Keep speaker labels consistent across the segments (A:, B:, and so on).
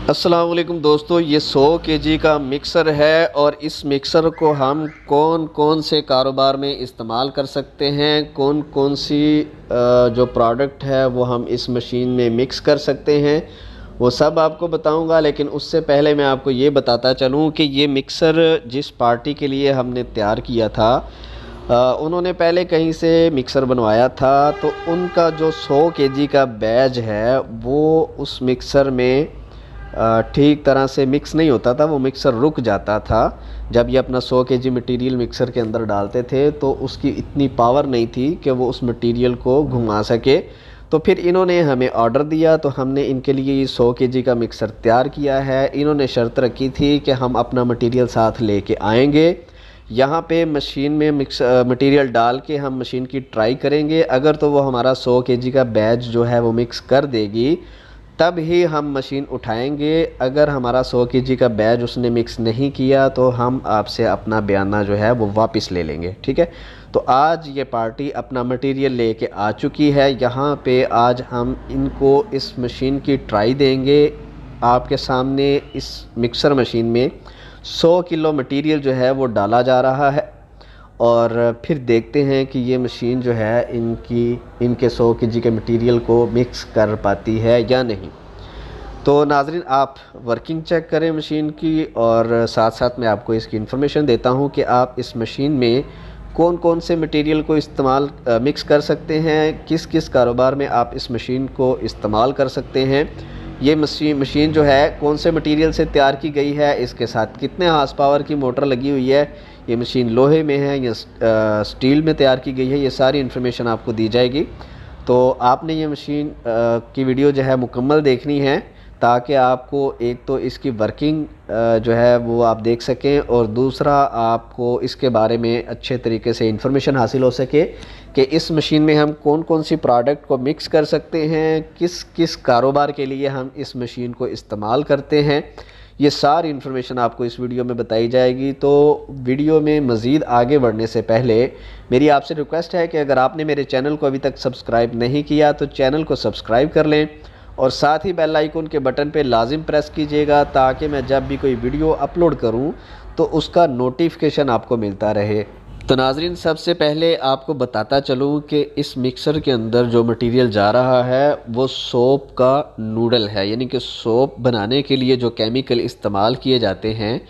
A: अस्सलाम वालेकुम दोस्तों, ये 100 केजी का मिक्सर है और इस मिक्सर को हम कौन कौन से कारोबार में इस्तेमाल कर सकते हैं, कौन कौन सी जो प्रोडक्ट है वो हम इस मशीन में मिक्स कर सकते हैं, वो सब आपको बताऊंगा। लेकिन उससे पहले मैं आपको ये बताता चलूँ कि ये मिक्सर जिस पार्टी के लिए हमने तैयार किया था, उन्होंने पहले कहीं से मिक्सर बनवाया था, तो उनका जो 100 केजी का बैच है वो उस मिक्सर में ठीक तरह से मिक्स नहीं होता था। वो मिक्सर रुक जाता था जब ये अपना 100 केजी मटेरियल मिक्सर के अंदर डालते थे, तो उसकी इतनी पावर नहीं थी कि वो उस मटेरियल को घुमा सके। तो फिर इन्होंने हमें ऑर्डर दिया, तो हमने इनके लिए ये 100 केजी का मिक्सर तैयार किया है। इन्होंने शर्त रखी थी कि हम अपना मटेरियल साथ लेके आएंगे, यहाँ पे मशीन में मटेरियल डाल के हम मशीन की ट्राई करेंगे। अगर तो वो हमारा 100 केजी का बैच जो है वो मिक्स कर देगी, तब ही हम मशीन उठाएंगे। अगर हमारा 100 केजी का बैच उसने मिक्स नहीं किया तो हम आपसे अपना बयाना जो है वो वापस ले लेंगे, ठीक है। तो आज ये पार्टी अपना मटेरियल लेके आ चुकी है। यहाँ पे आज हम इनको इस मशीन की ट्राई देंगे। आपके सामने इस मिक्सर मशीन में 100 किलो मटेरियल जो है वो डाला जा रहा है और फिर देखते हैं कि ये मशीन जो है इनके 100 केजी के मटेरियल को मिक्स कर पाती है या नहीं। तो नाज़रीन, आप वर्किंग चेक करें मशीन की, और साथ साथ मैं आपको इसकी इन्फॉर्मेशन देता हूँ कि आप इस मशीन में कौन कौन से मटेरियल को इस्तेमाल मिक्स कर सकते हैं, किस किस कारोबार में आप इस मशीन को इस्तेमाल कर सकते हैं। ये मशीन जो है कौन से मटेरियल से तैयार की गई है, इसके साथ कितने हार्स पावर की मोटर लगी हुई है, ये मशीन लोहे में है या स्टील में तैयार की गई है, ये सारी इन्फॉर्मेशन आपको दी जाएगी। तो आपने ये मशीन की वीडियो जो है मुकम्मल देखनी है, ताकि आपको एक तो इसकी वर्किंग जो है वो आप देख सकें, और दूसरा आपको इसके बारे में अच्छे तरीके से इन्फॉर्मेशन हासिल हो सके कि इस मशीन में हम कौन कौन सी प्रोडक्ट को मिक्स कर सकते हैं, किस किस कारोबार के लिए हम इस मशीन को इस्तेमाल करते हैं। ये सारी इन्फॉर्मेशन आपको इस वीडियो में बताई जाएगी। तो वीडियो में मज़ीद आगे बढ़ने से पहले मेरी आपसे रिक्वेस्ट है कि अगर आपने मेरे चैनल को अभी तक सब्सक्राइब नहीं किया तो चैनल को सब्सक्राइब कर लें, और साथ ही बेल आइकन के बटन पे लाजिम प्रेस कीजिएगा, ताकि मैं जब भी कोई वीडियो अपलोड करूं तो उसका नोटिफिकेशन आपको मिलता रहे। तो नाजरीन, सबसे पहले आपको बताता चलूं कि इस मिक्सर के अंदर जो मटेरियल जा रहा है वो सोप का नूडल है, यानी कि सोप बनाने के लिए जो केमिकल इस्तेमाल किए जाते हैं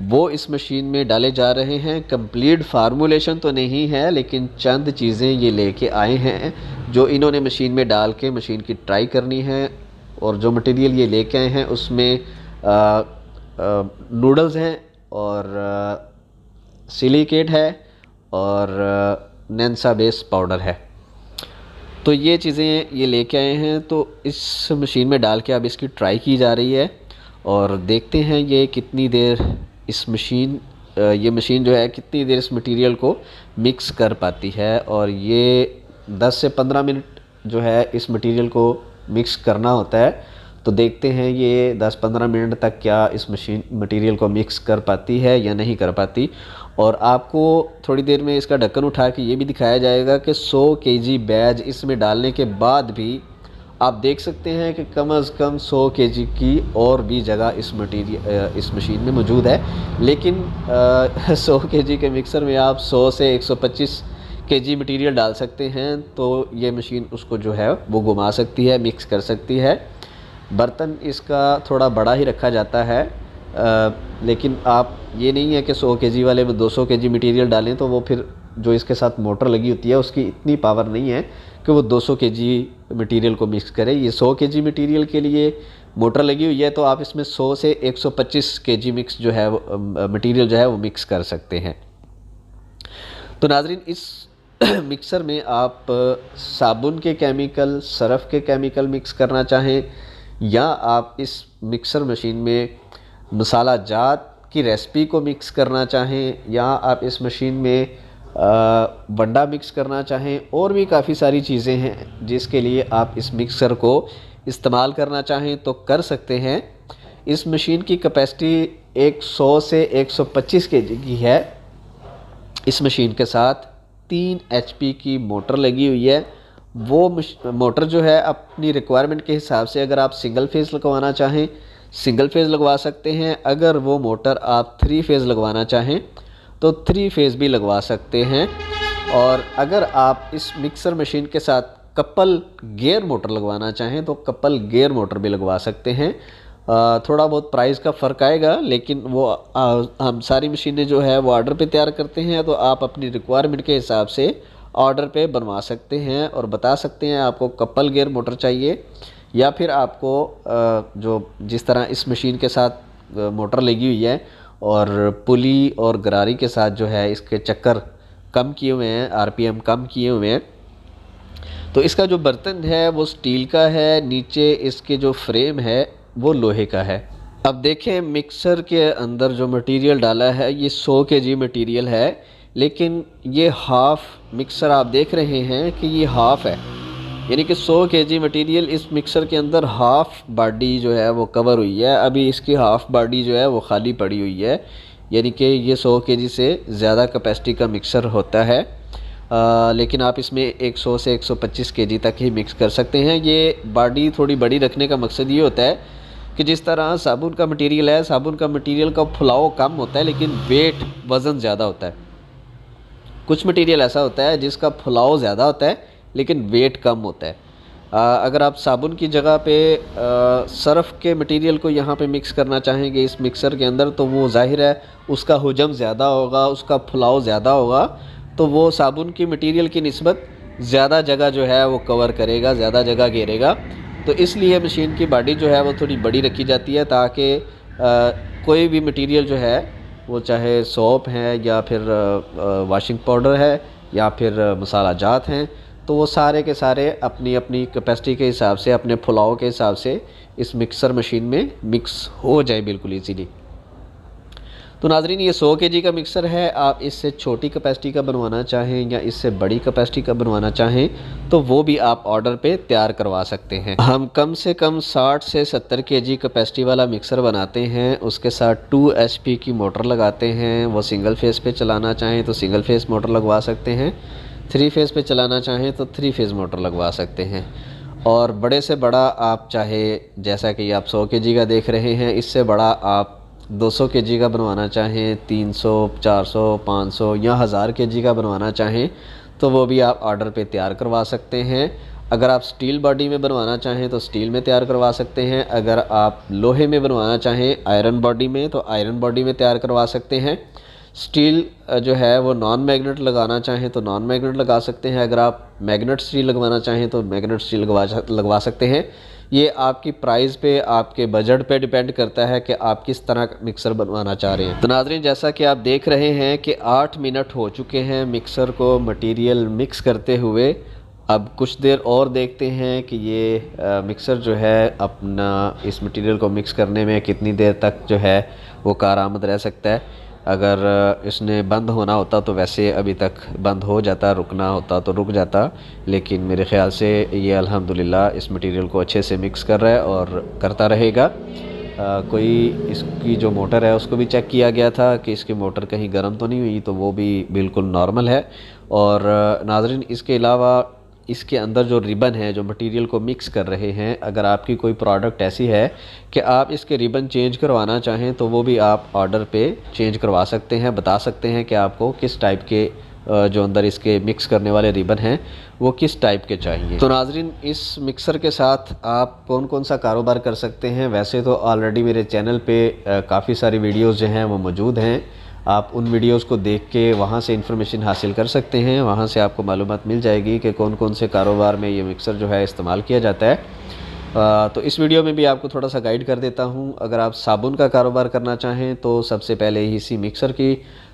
A: वो इस मशीन में डाले जा रहे हैं। कंप्लीट फार्मूलेशन तो नहीं है, लेकिन चंद चीज़ें ये लेके आए हैं जो इन्होंने मशीन में डाल के मशीन की ट्राई करनी है। और जो मटेरियल ये लेके आए हैं उसमें नूडल्स हैं, और सिलिकेट है, और नैंसा बेस पाउडर है। तो ये चीज़ें ये लेके आए हैं, तो इस मशीन में डाल के अब इसकी ट्राई की जा रही है, और देखते हैं ये कितनी देर ये मशीन जो है कितनी देर इस मटेरियल को मिक्स कर पाती है। और ये 10 से 15 मिनट जो है इस मटेरियल को मिक्स करना होता है। तो देखते हैं ये 10-15 मिनट तक क्या इस मटेरियल को मिक्स कर पाती है या नहीं कर पाती। और आपको थोड़ी देर में इसका ढक्कन उठा के ये भी दिखाया जाएगा कि 100 केजी बैच इसमें डालने के बाद भी आप देख सकते हैं कि कम अज़ कम 100 केजी की और भी जगह इस मशीन में मौजूद है। लेकिन 100 केजी के मिक्सर में आप 100 से 125 केजी मटेरियल डाल सकते हैं, तो ये मशीन उसको जो है वो घुमा सकती है, मिक्स कर सकती है। बर्तन इसका थोड़ा बड़ा ही रखा जाता है, लेकिन आप ये नहीं है कि 100 केजी वाले में 200 केजी मटेरियल डालें, तो वो फिर जो इसके साथ मोटर लगी होती है उसकी इतनी पावर नहीं है कि वो 200 केजी मटेरियल को मिक्स करे। ये 100 केजी मटेरियल के लिए मोटर लगी हुई है, तो आप इसमें 100 से 125 केजी मिक्स जो है वो मटेरियल जो है वो मिक्स कर सकते हैं। तो नाजरीन, इस मिक्सर में आप साबुन के केमिकल, सरफ़ के केमिकल मिक्स करना चाहें, या आप इस मिक्सर मशीन में मसाला जात की रेसिपी को मिक्स करना चाहें, या आप इस मशीन में वंडा मिक्स करना चाहें, और भी काफ़ी सारी चीज़ें हैं जिसके लिए आप इस मिक्सर को इस्तेमाल करना चाहें तो कर सकते हैं। इस मशीन की कैपेसिटी 100 से 125 केजी की है। इस मशीन के साथ 3 HP की मोटर लगी हुई है। वो मोटर जो है अपनी रिक्वायरमेंट के हिसाब से, अगर आप सिंगल फेस लगवाना चाहें सिंगल फेज़ लगवा सकते हैं। अगर वो मोटर आप 3 फेज़ लगवाना चाहें तो 3 फेज़ भी लगवा सकते हैं। और अगर आप इस मिक्सर मशीन के साथ कपल गियर मोटर लगवाना चाहें तो कपल गियर मोटर भी लगवा सकते हैं। थोड़ा बहुत प्राइस का फ़र्क आएगा, लेकिन वो हम सारी मशीनें जो है वो ऑर्डर पे तैयार करते हैं, तो आप अपनी रिक्वायरमेंट के हिसाब से ऑर्डर पे बनवा सकते हैं और बता सकते हैं आपको कपल गियर मोटर चाहिए या फिर आपको जो जिस तरह इस मशीन के साथ मोटर लगी हुई है और पुली और गरारी के साथ जो है इसके चक्कर कम किए हुए हैं, आरपीएम कम किए हुए हैं। तो इसका जो बर्तन है वो स्टील का है, नीचे इसके जो फ्रेम है वो लोहे का है। अब देखें मिक्सर के अंदर जो मटेरियल डाला है ये 100 केजी मटेरियल है, लेकिन ये हाफ़ मिक्सर आप देख रहे हैं कि ये हाफ़ है, यानी कि 100 केजी मटेरियल इस मिक्सर के अंदर हाफ़ बॉडी जो है वो कवर हुई है। अभी इसकी हाफ़ बॉडी जो है वो खाली पड़ी हुई है, यानी कि ये 100 केजी से ज़्यादा कैपेसिटी का मिक्सर होता है। लेकिन आप इसमें 100 से 125 केजी तक ही मिक्स कर सकते हैं। ये बॉडी थोड़ी बड़ी रखने का मकसद ये होता है कि जिस तरह साबुन का मटेरियल है, साबुन का मटेरियल का फुलाव कम होता है लेकिन वेट वज़न ज़्यादा होता है। कुछ मटेरियल ऐसा होता है जिसका फुलाव ज़्यादा होता है लेकिन वेट कम होता है। अगर आप साबुन की जगह पे सर्फ़ के मटेरियल को यहाँ पे मिक्स करना चाहेंगे इस मिक्सर के अंदर, तो वो ज़ाहिर है उसका हुजम ज़्यादा होगा, उसका फुलाव ज़्यादा होगा, तो वो साबुन की मटेरियल की निस्बत ज़्यादा जगह जो है वो कवर करेगा, ज़्यादा जगह घेरेगा। तो इसलिए मशीन की बॉडी जो है वो थोड़ी बड़ी रखी जाती है ताकि कोई भी मटेरियल जो है वो चाहे सोप है या फिर वॉशिंग पाउडर है या फिर मसाला जात हैं, तो वो सारे के सारे अपनी अपनी कैपेसिटी के हिसाब से, अपने फुलाव के हिसाब से इस मिक्सर मशीन में मिक्स हो जाए बिल्कुल ईजीली। तो नाज़रीन ये 100 केजी का मिक्सर है। आप इससे छोटी कैपेसिटी का बनवाना चाहें या इससे बड़ी कैपेसिटी का बनवाना चाहें तो वो भी आप ऑर्डर पे तैयार करवा सकते हैं। हम कम से कम 60 से 70 केजी कैपेसिटी वाला मिक्सर बनाते हैं, उसके साथ 2 HP की मोटर लगाते हैं। वो सिंगल फेज़ पे चलाना चाहें तो सिंगल फेज़ मोटर लगवा सकते हैं, 3 फेज़ पे चलाना चाहें तो 3 फेज़ मोटर लगवा सकते हैं। और बड़े से बड़ा आप चाहे, जैसा कि आप 100 केजी का देख रहे हैं, इससे बड़ा आप 200 केजी का बनवाना चाहें, 300, 400, 500 या 1000 केजी का बनवाना चाहें तो वो भी आप ऑर्डर पे तैयार करवा सकते हैं। अगर आप स्टील बॉडी में बनवाना चाहें तो स्टील में तैयार करवा सकते हैं। अगर आप लोहे में बनवाना चाहें आयरन बॉडी में तो आयरन बॉडी में तैयार करवा सकते हैं। स्टील जो है वो नॉन मैग्नेट लगाना चाहें तो नॉन मैग्नेट लगा सकते हैं। अगर आप मैग्नेट स्टील लगवाना चाहें तो मैग्नेट स्टील लगवा सकते हैं। ये आपकी प्राइस पे, आपके बजट पे डिपेंड करता है कि आप किस तरह का मिक्सर बनवाना चाह रहे हैं। तो नाज़रीन जैसा कि आप देख रहे हैं कि 8 मिनट हो चुके हैं मिक्सर को मटेरियल मिक्स करते हुए। अब कुछ देर और देखते हैं कि ये मिक्सर जो है अपना इस मटेरियल को मिक्स करने में कितनी देर तक जो है वो कारआमद रह सकता है। अगर इसने बंद होना होता तो वैसे अभी तक बंद हो जाता, रुकना होता तो रुक जाता, लेकिन मेरे ख़्याल से ये अल्हम्दुलिल्लाह इस मटेरियल को अच्छे से मिक्स कर रहा है और करता रहेगा। कोई इसकी जो मोटर है उसको भी चेक किया गया था कि इसकी मोटर कहीं गर्म तो नहीं हुई, तो वो भी बिल्कुल नॉर्मल है। और नाज़रीन इसके अलावा इसके अंदर जो रिबन है, जो मटेरियल को मिक्स कर रहे हैं, अगर आपकी कोई प्रोडक्ट ऐसी है कि आप इसके रिबन चेंज करवाना चाहें तो वो भी आप ऑर्डर पे चेंज करवा सकते हैं। बता सकते हैं कि आपको किस टाइप के जो अंदर इसके मिक्स करने वाले रिबन हैं वो किस टाइप के चाहिए। तो नाज़रीन इस मिक्सर के साथ आप कौन कौन सा कारोबार कर सकते हैं। वैसे तो ऑलरेडी मेरे चैनल पे काफ़ी सारी वीडियोज़ जो हैं वो मौजूद हैं। आप उन वीडियोस को देख के वहाँ से इन्फॉर्मेशन हासिल कर सकते हैं। वहाँ से आपको मालूमात मिल जाएगी कि कौन कौन से कारोबार में ये मिक्सर जो है इस्तेमाल किया जाता है। तो इस वीडियो में भी आपको थोड़ा सा गाइड कर देता हूँ। अगर आप साबुन का कारोबार करना चाहें तो सबसे पहले इसी मिक्सर की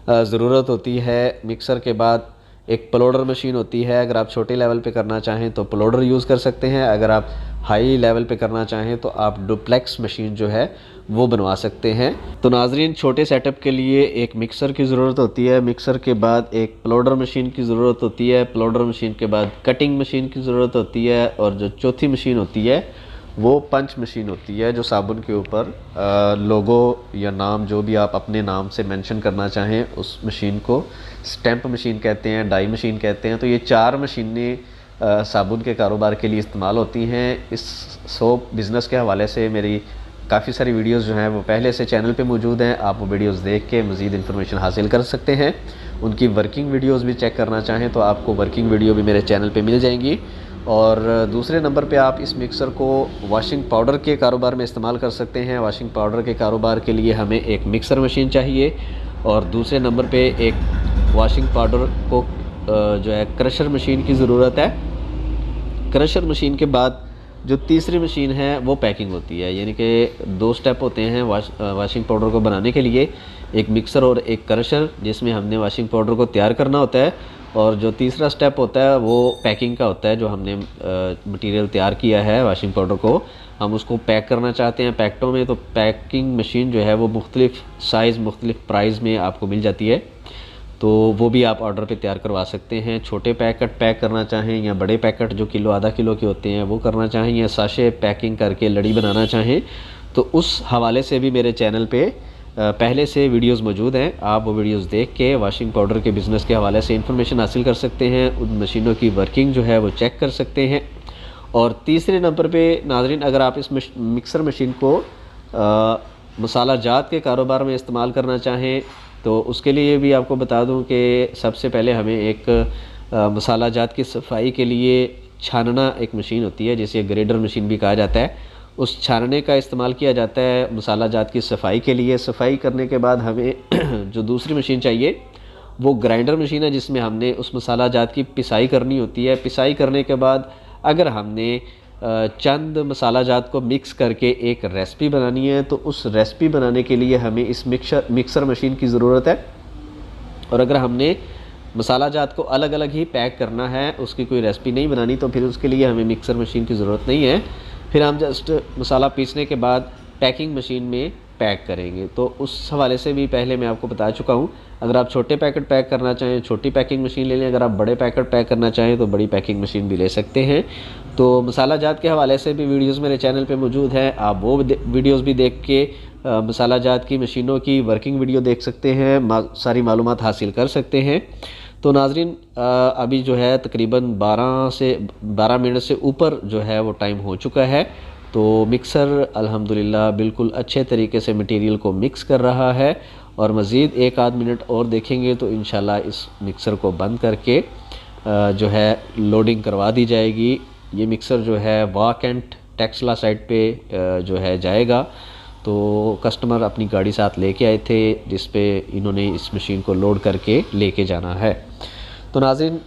A: ज़रूरत होती है। मिक्सर के बाद एक प्लोडर मशीन होती है। अगर आप छोटे लेवल पे करना चाहें तो प्लोडर यूज़ कर सकते हैं। अगर आप हाई लेवल पे करना चाहें तो आप डुप्लेक्स मशीन जो है वो बनवा सकते हैं। तो नाज़रीन छोटे सेटअप के लिए एक मिक्सर की ज़रूरत होती है। मिक्सर के बाद एक प्लोडर मशीन की ज़रूरत होती है। प्लोडर मशीन के बाद कटिंग मशीन की ज़रूरत होती है। और जो चौथी मशीन होती है वो पंच मशीन होती है, जो साबुन के ऊपर लोगो या नाम जो भी आप अपने नाम से मेंशन करना चाहें उस मशीन को स्टैंप मशीन कहते हैं, डाई मशीन कहते हैं। तो ये 4 मशीनें साबुन के कारोबार के लिए इस्तेमाल होती हैं। इस सोप बिज़नेस के हवाले से मेरी काफ़ी सारी वीडियोस जो हैं वो पहले से चैनल पे मौजूद हैं, आप वो वीडियोस देख के मज़ीद इन्फॉर्मेशन हासिल कर सकते हैं। उनकी वर्किंग वीडियोस भी चेक करना चाहें तो आपको वर्किंग वीडियो भी मेरे चैनल पे मिल जाएंगी। और दूसरे नंबर पे आप इस मिक्सर को वॉशिंग पाउडर के कारोबार में इस्तेमाल कर सकते हैं। वॉशिंग पाउडर के कारोबार के लिए हमें एक मिक्सर मशीन चाहिए और दूसरे नंबर पे एक वॉशिंग पाउडर को जो है क्रशर मशीन की ज़रूरत है। क्रशर मशीन के बाद जो तीसरी मशीन है वो पैकिंग होती है, यानी कि 2 स्टेप होते हैं वॉशिंग पाउडर को बनाने के लिए, एक मिक्सर और एक क्रशर, जिसमें हमने वॉशिंग पाउडर को तैयार करना होता है। और जो तीसरा स्टेप होता है वो पैकिंग का होता है, जो हमने मटेरियल तैयार किया है वॉशिंग पाउडर को, हम उसको पैक करना चाहते हैं पैकेटों में। तो पैकिंग मशीन जो है वो मुख्तलिफ़ साइज़ मुख्तलिफ़ प्राइस में आपको मिल जाती है, तो वो भी आप ऑर्डर पे तैयार करवा सकते हैं। छोटे पैकेट पैक करना चाहें या बड़े पैकेट जो किलो आधा किलो के होते हैं वो करना चाहें, या साशे पैकिंग करके लड़ी बनाना चाहें, तो उस हवाले से भी मेरे चैनल पे पहले से वीडियोस मौजूद हैं। आप वो वीडियोस देख के वॉशिंग पाउडर के बिज़नेस के हवाले से इंफॉर्मेशन हासिल कर सकते हैं, उन मशीनों की वर्किंग जो है वो चेक कर सकते हैं। और तीसरे नंबर पे नाज़रीन, अगर आप इस मिक्सर मशीन को मसाला जात के कारोबार में इस्तेमाल करना चाहें तो उसके लिए भी आपको बता दूं कि सबसे पहले हमें एक मसाला जात की सफाई के लिए छानना एक मशीन होती है, जिसे ग्रेडर मशीन भी कहा जाता है। उस छानने का इस्तेमाल किया जाता है मसाला जात की सफाई के लिए। सफाई करने के बाद हमें जो दूसरी मशीन चाहिए वो ग्राइंडर मशीन है, जिसमें हमने उस मसाला जात की पिसाई करनी होती है। पिसाई करने के बाद अगर हमने चंद मसाला जात को मिक्स करके एक रेसिपी बनानी है तो उस रेसिपी बनाने के लिए हमें इस मिक्सर मशीन की ज़रूरत है। और अगर हमने मसाला जात को अलग अलग ही पैक करना है, उसकी कोई रेसिपी नहीं बनानी, तो फिर उसके लिए हमें मिक्सर मशीन की ज़रूरत नहीं है। फिर हम जस्ट मसाला पीसने के बाद पैकिंग मशीन में पैक करेंगे। तो उस हवाले से भी पहले मैं आपको बता चुका हूँ। अगर आप छोटे पैकेट पैक करना चाहें छोटी पैकिंग मशीन ले लें, अगर आप बड़े पैकेट पैक करना चाहें तो बड़ी पैकिंग मशीन भी ले सकते हैं। तो मसाला जात के हवाले से भी वीडियोस मेरे चैनल पे मौजूद हैं, आप वो वीडियोस भी देख के मसाला जात की मशीनों की वर्किंग वीडियो देख सकते हैं, सारी मालूमात हासिल कर सकते हैं। तो नाज़रीन, अभी जो है तकरीबन 12 मिनट से ऊपर जो है वो टाइम हो चुका है। तो मिक्सर अल्हम्दुलिल्लाह बिल्कुल अच्छे तरीके से मटेरियल को मिक्स कर रहा है, और मज़ीद 1 आध मिनट और देखेंगे तो इंशाल्लाह इस मिक्सर को बंद करके जो है लोडिंग करवा दी जाएगी। ये मिक्सर जो है वाकेंट टेक्सला साइट पे जो है जाएगा। तो कस्टमर अपनी गाड़ी साथ लेके आए थे, जिस पे इन्होंने इस मशीन को लोड करके लेके जाना है। तो नाज़रीन,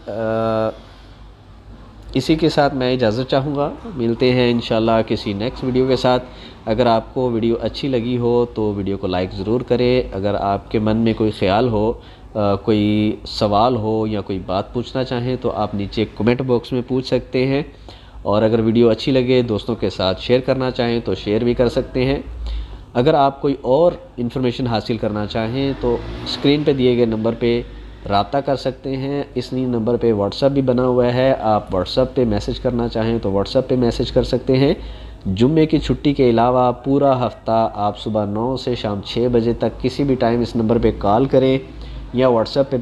A: इसी के साथ मैं इजाज़त चाहूँगा, मिलते हैं इंशाल्लाह किसी नेक्स्ट वीडियो के साथ। अगर आपको वीडियो अच्छी लगी हो तो वीडियो को लाइक ज़रूर करें। अगर आपके मन में कोई ख़्याल हो, कोई सवाल हो या कोई बात पूछना चाहें तो आप नीचे कमेंट बॉक्स में पूछ सकते हैं। और अगर वीडियो अच्छी लगे, दोस्तों के साथ शेयर करना चाहें तो शेयर भी कर सकते हैं। अगर आप कोई और इन्फॉर्मेशन हासिल करना चाहें तो स्क्रीन पे दिए गए नंबर पे राब्ता कर सकते हैं। इस नंबर पे व्हाट्सअप भी बना हुआ है, आप व्हाट्सअप पे मैसेज करना चाहें तो व्हाट्सअप पे मैसेज कर सकते हैं। जुम्मे की छुट्टी के अलावा पूरा हफ़्ता आप सुबह 9 से शाम 6 बजे तक किसी भी टाइम इस नंबर पे कॉल करें या व्हाट्सअप पे